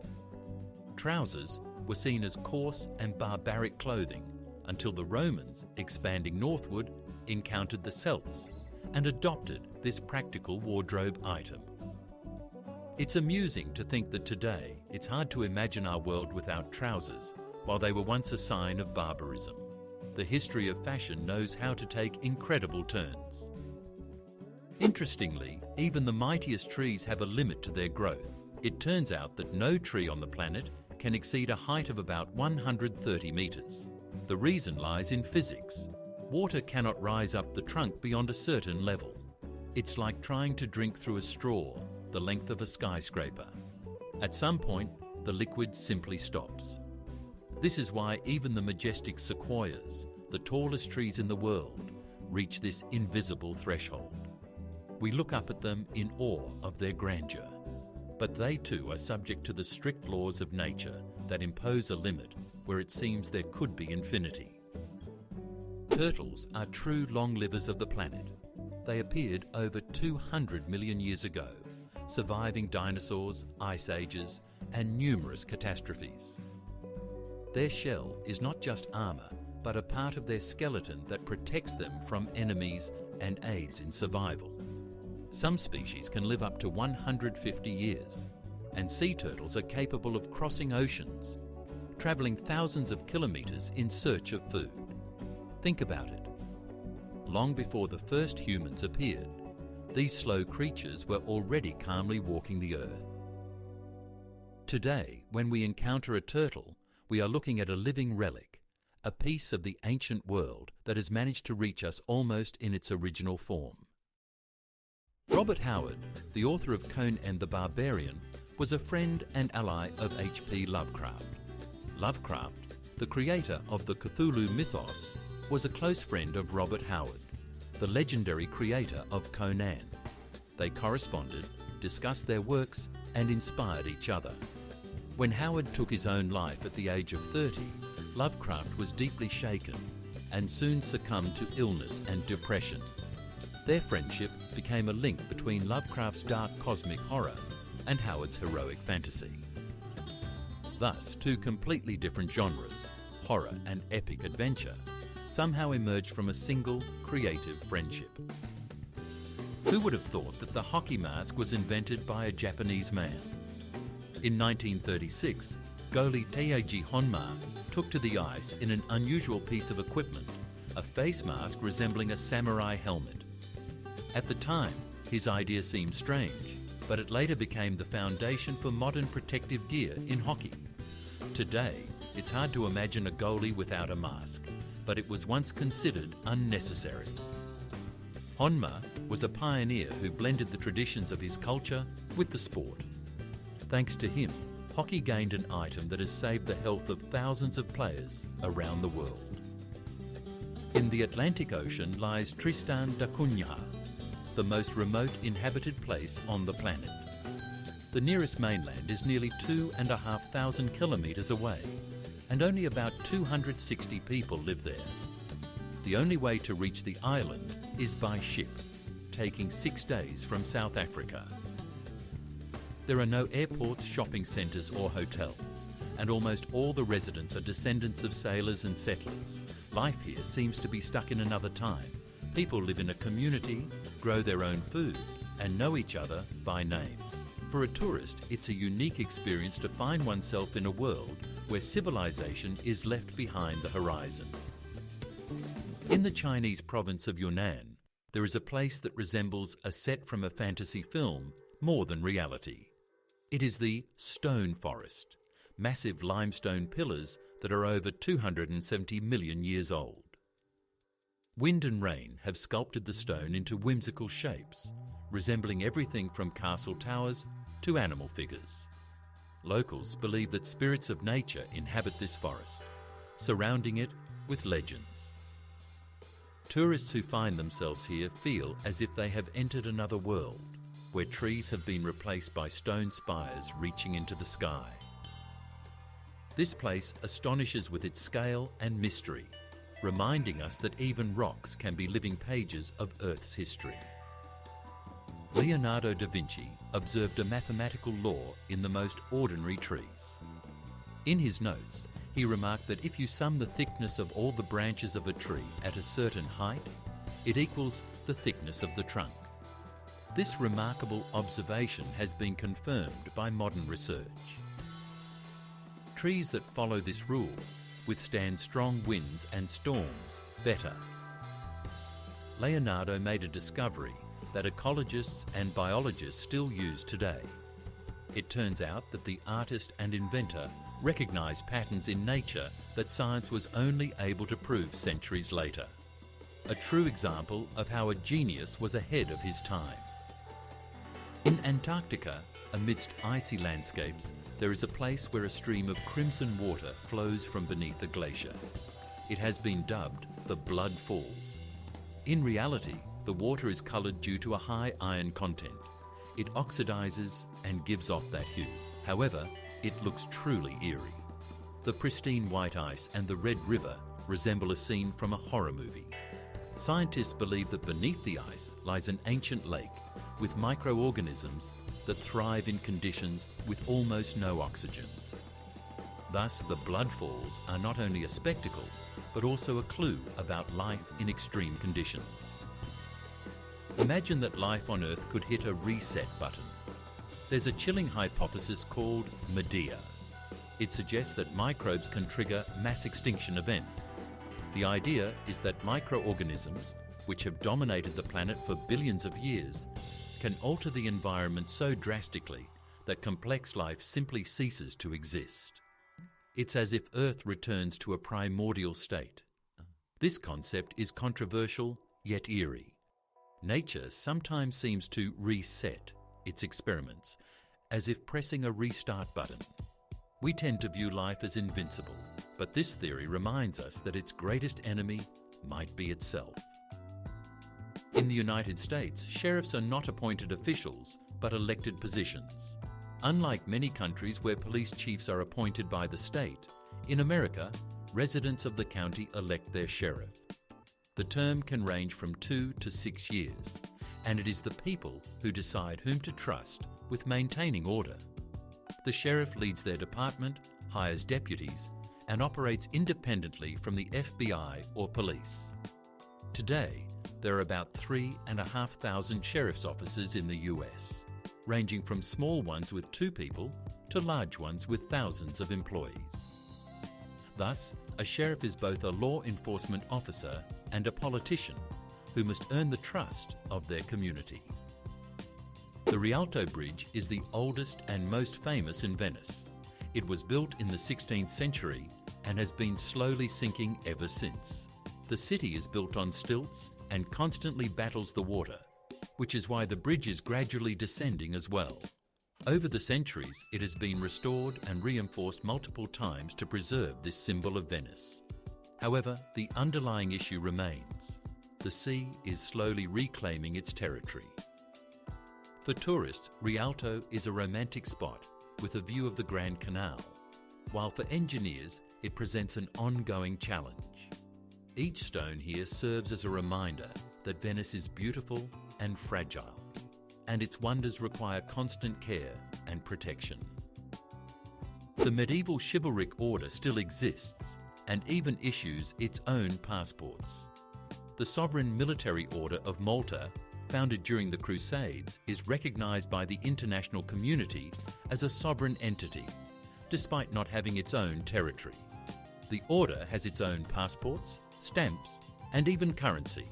Trousers were seen as coarse and barbaric clothing until the Romans, expanding northward, encountered the Celts and adopted this practical wardrobe item. It's amusing to think that today it's hard to imagine our world without trousers, while they were once a sign of barbarism. The history of fashion knows how to take incredible turns. Interestingly, even the mightiest trees have a limit to their growth. It turns out that no tree on the planet can exceed a height of about 130 meters. The reason lies in physics. Water cannot rise up the trunk beyond a certain level. It's like trying to drink through a straw, the length of a skyscraper. At some point, the liquid simply stops. This is why even the majestic sequoias, the tallest trees in the world, reach this invisible threshold. We look up at them in awe of their grandeur. But they too are subject to the strict laws of nature that impose a limit where it seems there could be infinity. Turtles are true long livers of the planet. They appeared over 200 million years ago, surviving dinosaurs, ice ages, and numerous catastrophes. Their shell is not just armor, but a part of their skeleton that protects them from enemies and aids in survival. Some species can live up to 150 years, and sea turtles are capable of crossing oceans, traveling thousands of kilometers in search of food. Think about it. Long before the first humans appeared, these slow creatures were already calmly walking the earth. Today, when we encounter a turtle, we are looking at a living relic, a piece of the ancient world that has managed to reach us almost in its original form. Robert Howard, the author of Conan and the Barbarian, was a friend and ally of H.P. Lovecraft. Lovecraft, the creator of the Cthulhu mythos, was a close friend of Robert Howard, the legendary creator of Conan. They corresponded, discussed their works, and inspired each other. When Howard took his own life at the age of 30, Lovecraft was deeply shaken and soon succumbed to illness and depression. Their friendship became a link between Lovecraft's dark cosmic horror and Howard's heroic fantasy. Thus, two completely different genres, horror and epic adventure, somehow emerged from a single, creative friendship. Who would have thought that the hockey mask was invented by a Japanese man? In 1936, goalie Teiji Honma took to the ice in an unusual piece of equipment, a face mask resembling a samurai helmet. At the time, his idea seemed strange, but it later became the foundation for modern protective gear in hockey. Today, it's hard to imagine a goalie without a mask, but it was once considered unnecessary. Honma was a pioneer who blended the traditions of his culture with the sport. Thanks to him, hockey gained an item that has saved the health of thousands of players around the world. In the Atlantic Ocean lies Tristan da Cunha, the most remote inhabited place on the planet. The nearest mainland is nearly 2,500 kilometers away, and only about 260 people live there. The only way to reach the island is by ship, taking 6 days from South Africa. There are no airports, shopping centres or hotels, and almost all the residents are descendants of sailors and settlers. Life here seems to be stuck in another time. People live in a community, grow their own food, and know each other by name. For a tourist, it's a unique experience to find oneself in a world where civilization is left behind the horizon. In the Chinese province of Yunnan, there is a place that resembles a set from a fantasy film more than reality. It is the Stone Forest, massive limestone pillars that are over 270 million years old. Wind and rain have sculpted the stone into whimsical shapes, resembling everything from castle towers to animal figures. Locals believe that spirits of nature inhabit this forest, surrounding it with legends. Tourists who find themselves here feel as if they have entered another world, where trees have been replaced by stone spires reaching into the sky. This place astonishes with its scale and mystery, reminding us that even rocks can be living pages of Earth's history. Leonardo da Vinci observed a mathematical law in the most ordinary trees. In his notes, he remarked that if you sum the thickness of all the branches of a tree at a certain height, it equals the thickness of the trunk. This remarkable observation has been confirmed by modern research. Trees that follow this rule withstand strong winds and storms better. Leonardo made a discovery that ecologists and biologists still use today. It turns out that the artist and inventor recognized patterns in nature that science was only able to prove centuries later. A true example of how a genius was ahead of his time. In Antarctica, amidst icy landscapes, there is a place where a stream of crimson water flows from beneath a glacier. It has been dubbed the Blood Falls. In reality, the water is coloured due to a high iron content. It oxidizes and gives off that hue. However, it looks truly eerie. The pristine white ice and the red river resemble a scene from a horror movie. Scientists believe that beneath the ice lies an ancient lake with microorganisms that thrive in conditions with almost no oxygen. Thus, the Blood Falls are not only a spectacle, but also a clue about life in extreme conditions. Imagine that life on Earth could hit a reset button. There's a chilling hypothesis called Medea. It suggests that microbes can trigger mass extinction events. The idea is that microorganisms, which have dominated the planet for billions of years, can alter the environment so drastically that complex life simply ceases to exist. It's as if Earth returns to a primordial state. This concept is controversial yet eerie. Nature sometimes seems to reset its experiments, as if pressing a restart button. We tend to view life as invincible, but this theory reminds us that its greatest enemy might be itself. In the United States, sheriffs are not appointed officials, but elected positions. Unlike many countries where police chiefs are appointed by the state, in America, residents of the county elect their sheriff. The term can range from 2 to 6 years, and it is the people who decide whom to trust with maintaining order. The sheriff leads their department, hires deputies, and operates independently from the FBI or police. Today, there are about 3,500 sheriff's offices in the US, ranging from small ones with 2 people to large ones with thousands of employees. Thus, a sheriff is both a law enforcement officer and a politician who must earn the trust of their community. The Rialto Bridge is the oldest and most famous in Venice. It was built in the 16th century and has been slowly sinking ever since. The city is built on stilts and constantly battles the water, which is why the bridge is gradually descending as well. Over the centuries, it has been restored and reinforced multiple times to preserve this symbol of Venice. However, the underlying issue remains. The sea is slowly reclaiming its territory. For tourists, Rialto is a romantic spot with a view of the Grand Canal, while for engineers, it presents an ongoing challenge. Each stone here serves as a reminder that Venice is beautiful and fragile, and its wonders require constant care and protection. The medieval chivalric order still exists and even issues its own passports. The sovereign military order of Malta, founded during the Crusades, is recognised by the international community as a sovereign entity, despite not having its own territory. The order has its own passports, stamps, and even currency,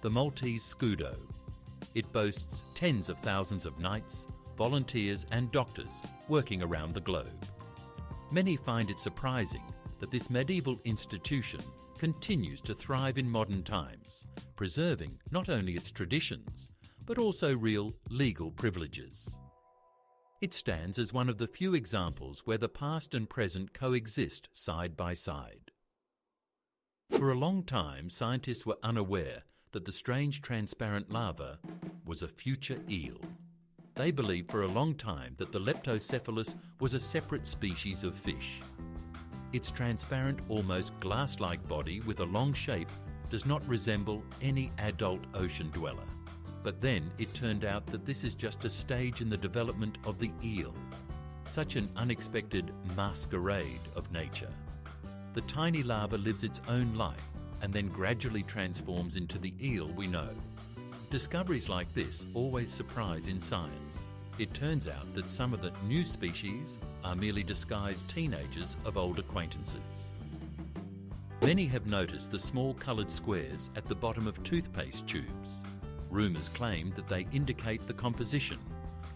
the Maltese scudo. It boasts tens of thousands of knights, volunteers and doctors working around the globe. Many find it surprising that this medieval institution continues to thrive in modern times, preserving not only its traditions, but also real legal privileges. It stands as one of the few examples where the past and present coexist side by side. For a long time, scientists were unaware that the strange transparent lava was a future eel. They believed for a long time that the leptocephalus was a separate species of fish. Its transparent, almost glass-like body with a long shape does not resemble any adult ocean dweller. But then it turned out that this is just a stage in the development of the eel, such an unexpected masquerade of nature. The tiny larva lives its own life and then gradually transforms into the eel we know. Discoveries like this always surprise in science. It turns out that some of the new species are merely disguised teenagers of old acquaintances. Many have noticed the small coloured squares at the bottom of toothpaste tubes. Rumours claim that they indicate the composition.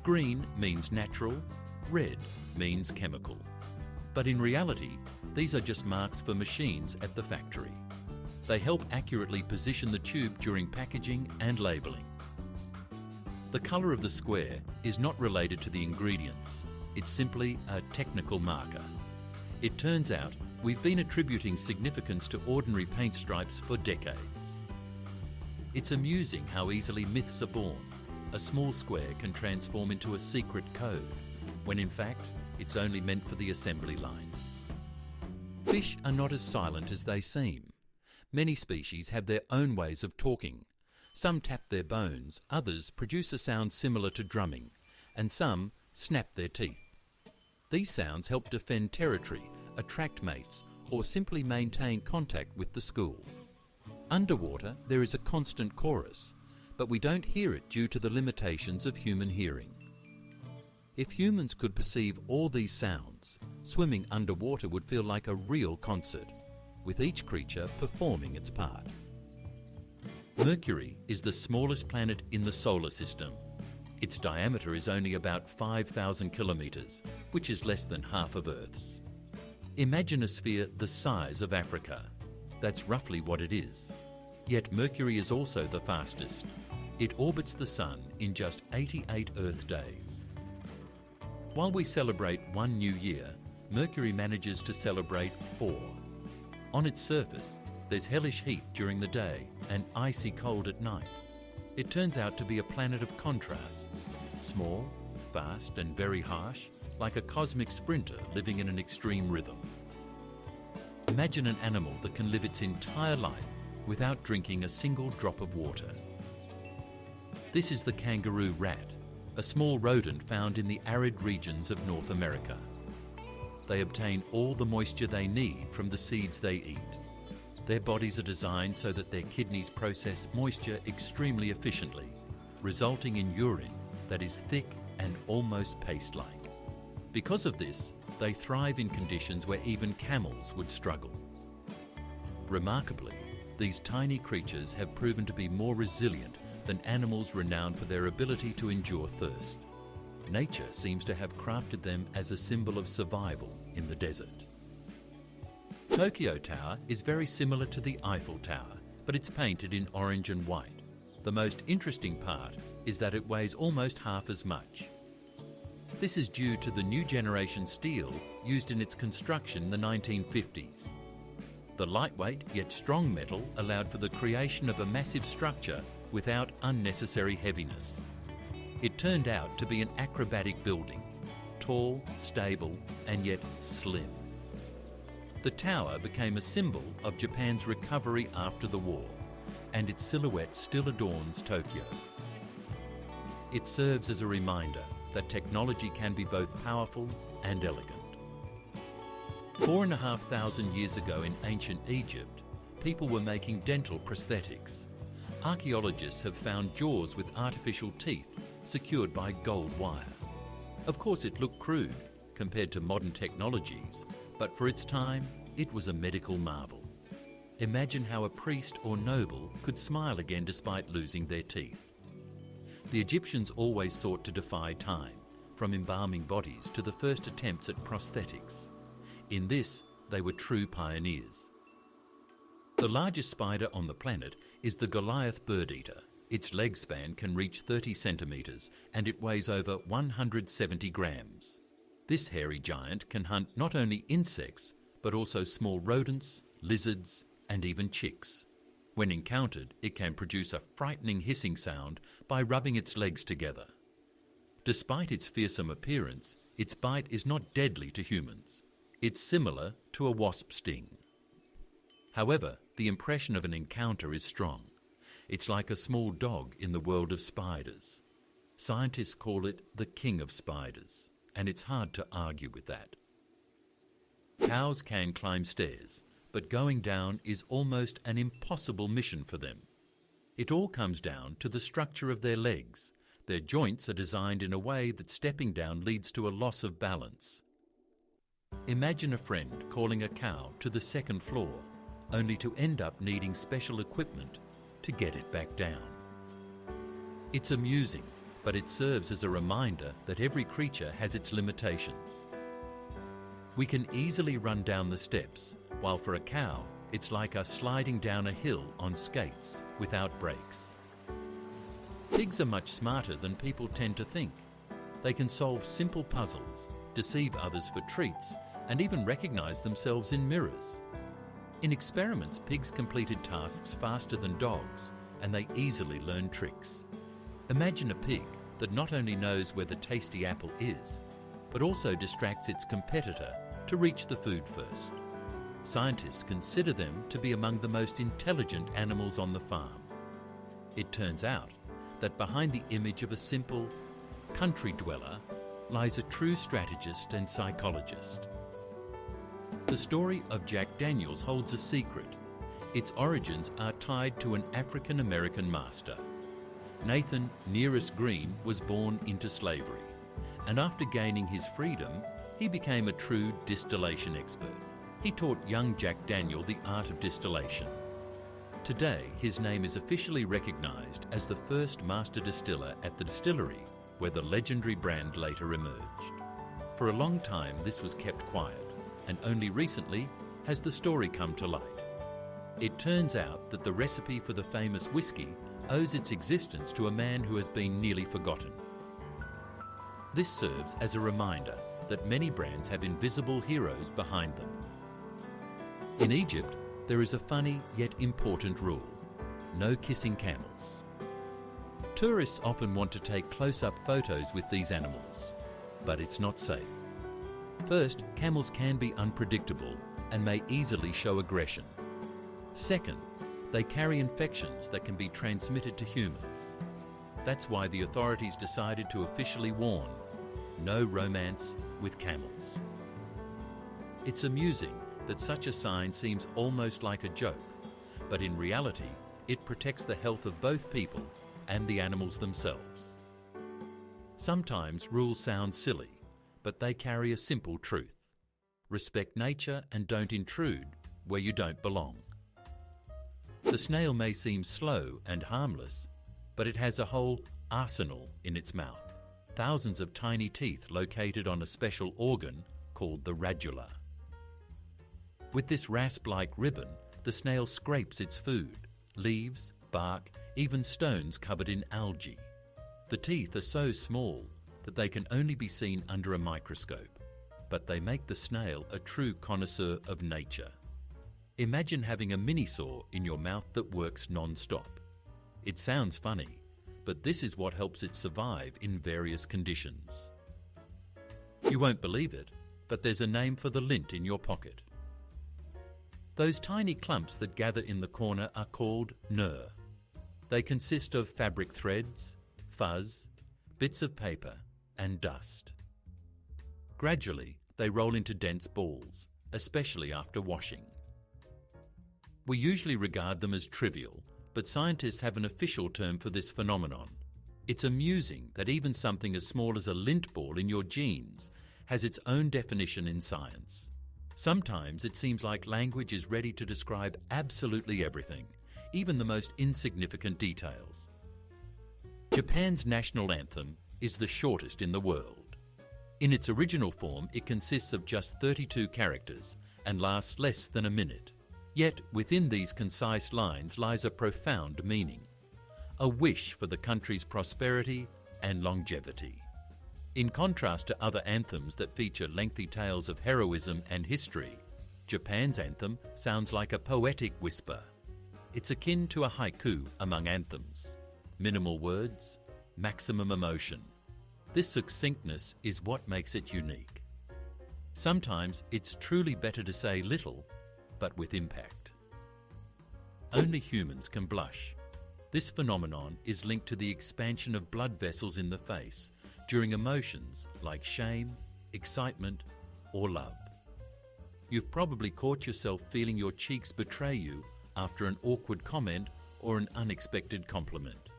Green means natural, red means chemical. But in reality, these are just marks for machines at the factory. They help accurately position the tube during packaging and labelling. The colour of the square is not related to the ingredients. It's simply a technical marker. It turns out we've been attributing significance to ordinary paint stripes for decades. It's amusing how easily myths are born. A small square can transform into a secret code, when in fact it's only meant for the assembly line. Fish are not as silent as they seem. Many species have their own ways of talking. Some tap their bones, others produce a sound similar to drumming, and some snap their teeth. These sounds help defend territory, attract mates, or simply maintain contact with the school. Underwater, there is a constant chorus, but we don't hear it due to the limitations of human hearing. If humans could perceive all these sounds, swimming underwater would feel like a real concert, with each creature performing its part. Mercury is the smallest planet in the solar system. Its diameter is only about 5,000 kilometres, which is less than half of Earth's. Imagine a sphere the size of Africa. That's roughly what it is. Yet Mercury is also the fastest. It orbits the Sun in just 88 Earth days. While we celebrate one new year, Mercury manages to celebrate 4. On its surface, there's hellish heat during the day and icy cold at night. It turns out to be a planet of contrasts, small, fast and very harsh, like a cosmic sprinter living in an extreme rhythm. Imagine an animal that can live its entire life without drinking a single drop of water. This is the kangaroo rat, a small rodent found in the arid regions of North America. They obtain all the moisture they need from the seeds they eat. Their bodies are designed so that their kidneys process moisture extremely efficiently, resulting in urine that is thick and almost paste-like. Because of this, they thrive in conditions where even camels would struggle. Remarkably, these tiny creatures have proven to be more resilient than animals renowned for their ability to endure thirst. Nature seems to have crafted them as a symbol of survival in the desert. Tokyo Tower is very similar to the Eiffel Tower, but it's painted in orange and white. The most interesting part is that it weighs almost half as much. This is due to the new generation steel used in its construction in the 1950s. The lightweight yet strong metal allowed for the creation of a massive structure without unnecessary heaviness. It turned out to be an acrobatic building, tall, stable, and yet slim. The tower became a symbol of Japan's recovery after the war, and its silhouette still adorns Tokyo. It serves as a reminder that technology can be both powerful and elegant. 4,500 years ago in ancient Egypt, people were making dental prosthetics. Archaeologists have found jaws with artificial teeth secured by gold wire. Of course, it looked crude compared to modern technologies, but for its time, it was a medical marvel. Imagine how a priest or noble could smile again despite losing their teeth. The Egyptians always sought to defy time, from embalming bodies to the first attempts at prosthetics. In this, they were true pioneers. The largest spider on the planet is the Goliath bird-eater. Its leg span can reach 30 centimetres and it weighs over 170 grams. This hairy giant can hunt not only insects, but also small rodents, lizards, and even chicks. When encountered, it can produce a frightening hissing sound by rubbing its legs together. Despite its fearsome appearance, its bite is not deadly to humans. It's similar to a wasp sting. However, the impression of an encounter is strong. It's like a small dog in the world of spiders. Scientists call it the king of spiders, and it's hard to argue with that. Cows can climb stairs, but going down is almost an impossible mission for them. It all comes down to the structure of their legs. Their joints are designed in a way that stepping down leads to a loss of balance. Imagine a friend calling a cow to the second floor, only to end up needing special equipment to get it back down. It's amusing, but it serves as a reminder that every creature has its limitations. We can easily run down the steps, while for a cow, it's like us sliding down a hill on skates without brakes. Pigs are much smarter than people tend to think. They can solve simple puzzles, deceive others for treats, and even recognize themselves in mirrors. In experiments, pigs completed tasks faster than dogs, and they easily learn tricks. Imagine a pig that not only knows where the tasty apple is, but also distracts its competitor to reach the food first. Scientists consider them to be among the most intelligent animals on the farm. It turns out that behind the image of a simple country dweller lies a true strategist and psychologist. The story of Jack Daniels holds a secret. Its origins are tied to an African-American master. Nathan Nearest Green was born into slavery, and after gaining his freedom, he became a true distillation expert. He taught young Jack Daniel the art of distillation. Today, his name is officially recognized as the first master distiller at the distillery, where the legendary brand later emerged. For a long time, this was kept quiet, and only recently has the story come to light. It turns out that the recipe for the famous whiskey owes its existence to a man who has been nearly forgotten. This serves as a reminder that many brands have invisible heroes behind them. In Egypt, there is a funny yet important rule: no kissing camels. Tourists often want to take close-up photos with these animals, but it's not safe. First, camels can be unpredictable and may easily show aggression. Second, they carry infections that can be transmitted to humans. That's why the authorities decided to officially warn: no romance with camels. It's amusing that such a sign seems almost like a joke, but in reality, it protects the health of both people and the animals themselves. Sometimes rules sound silly, but they carry a simple truth. Respect nature and don't intrude where you don't belong. The snail may seem slow and harmless, but it has a whole arsenal in its mouth. Thousands of tiny teeth located on a special organ called the radula. With this rasp-like ribbon, the snail scrapes its food, leaves, bark, even stones covered in algae. The teeth are so small that they can only be seen under a microscope, but they make the snail a true connoisseur of nature. Imagine having a mini-saw in your mouth that works non-stop. It sounds funny, but this is what helps it survive in various conditions. You won't believe it, but there's a name for the lint in your pocket. Those tiny clumps that gather in the corner are called nur. They consist of fabric threads, fuzz, bits of paper, and dust. Gradually, they roll into dense balls, especially after washing. We usually regard them as trivial, but scientists have an official term for this phenomenon. It's amusing that even something as small as a lint ball in your jeans has its own definition in science. Sometimes it seems like language is ready to describe absolutely everything, even the most insignificant details. Japan's national anthem is the shortest in the world. In its original form, it consists of just 32 characters and lasts less than a minute. Yet within these concise lines lies a profound meaning, a wish for the country's prosperity and longevity. In contrast to other anthems that feature lengthy tales of heroism and history, Japan's anthem sounds like a poetic whisper. It's akin to a haiku among anthems. Minimal words, maximum emotion. This succinctness is what makes it unique. Sometimes it's truly better to say little, but with impact. Only humans can blush. This phenomenon is linked to the expansion of blood vessels in the face during emotions like shame, excitement, or love. You've probably caught yourself feeling your cheeks betray you after an awkward comment or an unexpected compliment.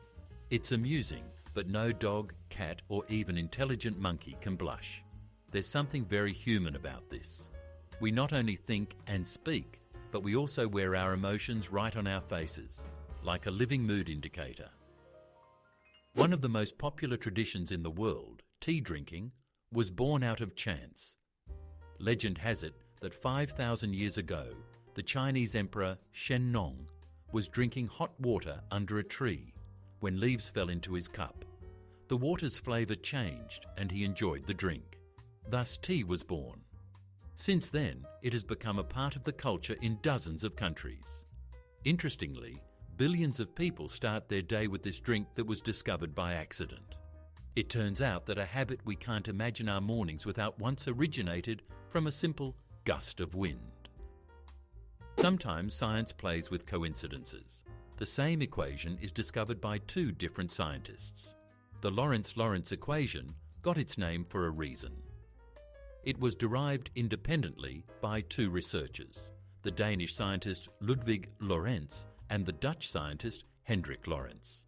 It's amusing, but no dog, cat, or even intelligent monkey can blush. There's something very human about this. We not only think and speak, but we also wear our emotions right on our faces, like a living mood indicator. One of the most popular traditions in the world, tea drinking, was born out of chance. Legend has it that 5,000 years ago, the Chinese Emperor Shennong was drinking hot water under a tree when leaves fell into his cup. The water's flavour changed and he enjoyed the drink. Thus tea was born. Since then, it has become a part of the culture in dozens of countries. Interestingly, billions of people start their day with this drink that was discovered by accident. It turns out that a habit we can't imagine our mornings without once originated from a simple gust of wind. Sometimes science plays with coincidences. The same equation is discovered by two different scientists. The Lorentz-Lorentz equation got its name for a reason. It was derived independently by two researchers, the Danish scientist Ludwig Lorentz and the Dutch scientist Hendrik Lorentz.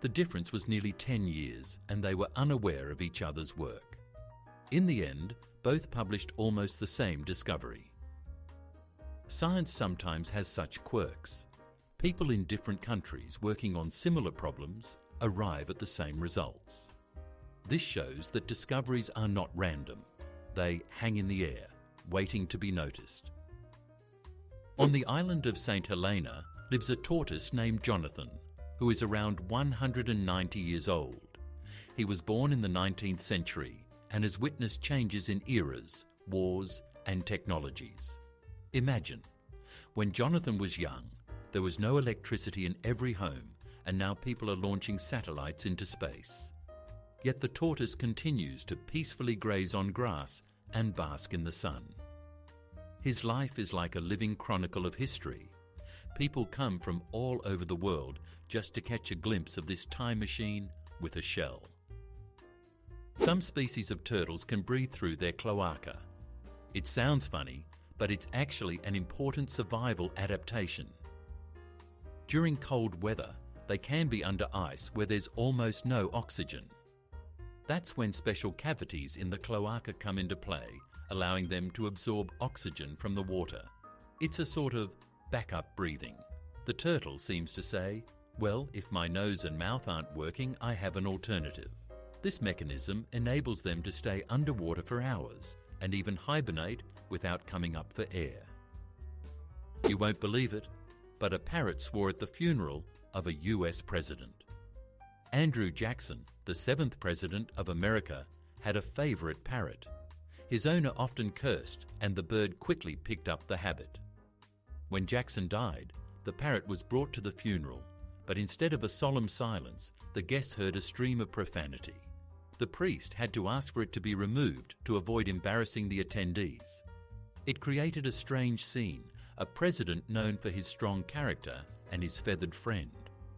The difference was nearly 10 years, and they were unaware of each other's work. In the end, both published almost the same discovery. Science sometimes has such quirks. People in different countries working on similar problems arrive at the same results. This shows that discoveries are not random. They hang in the air, waiting to be noticed. On the island of St. Helena lives a tortoise named Jonathan, who is around 190 years old. He was born in the 19th century and has witnessed changes in eras, wars, and technologies. Imagine, when Jonathan was young, there was no electricity in every home, and now people are launching satellites into space. Yet the tortoise continues to peacefully graze on grass and bask in the sun. His life is like a living chronicle of history. People come from all over the world just to catch a glimpse of this time machine with a shell. Some species of turtles can breathe through their cloaca. It sounds funny, but it's actually an important survival adaptation. During cold weather, they can be under ice where there's almost no oxygen. That's when special cavities in the cloaca come into play, allowing them to absorb oxygen from the water. It's a sort of backup breathing. The turtle seems to say, well, if my nose and mouth aren't working, I have an alternative. This mechanism enables them to stay underwater for hours and even hibernate without coming up for air. You won't believe it, but a parrot swore at the funeral of a US president. Andrew Jackson, the 7th president of America, had a favorite parrot. His owner often cursed, and the bird quickly picked up the habit. When Jackson died, the parrot was brought to the funeral, but instead of a solemn silence, the guests heard a stream of profanity. The priest had to ask for it to be removed to avoid embarrassing the attendees. It created a strange scene, a president known for his strong character and his feathered friend,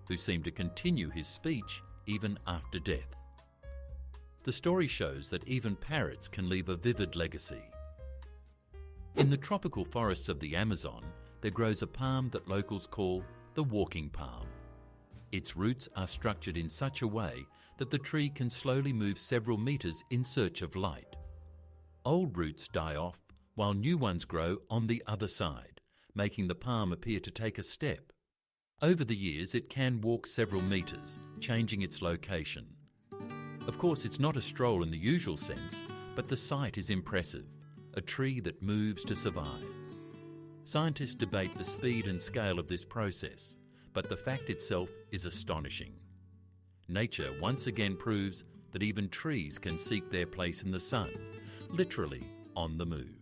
who seemed to continue his speech even after death. The story shows that even parrots can leave a vivid legacy. In the tropical forests of the Amazon, there grows a palm that locals call the walking palm. Its roots are structured in such a way that the tree can slowly move several meters in search of light. Old roots die off while new ones grow on the other side, making the palm appear to take a step. Over the years, it can walk several meters, changing its location. Of course, it's not a stroll in the usual sense, but the sight is impressive, a tree that moves to survive. Scientists debate the speed and scale of this process, but the fact itself is astonishing. Nature once again proves that even trees can seek their place in the sun, literally on the move.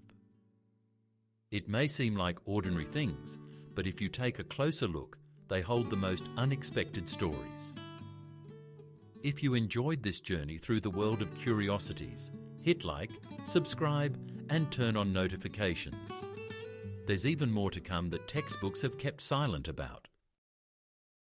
It may seem like ordinary things, but if you take a closer look, they hold the most unexpected stories. If you enjoyed this journey through the world of curiosities, hit like, subscribe, and turn on notifications. There's even more to come that textbooks have kept silent about.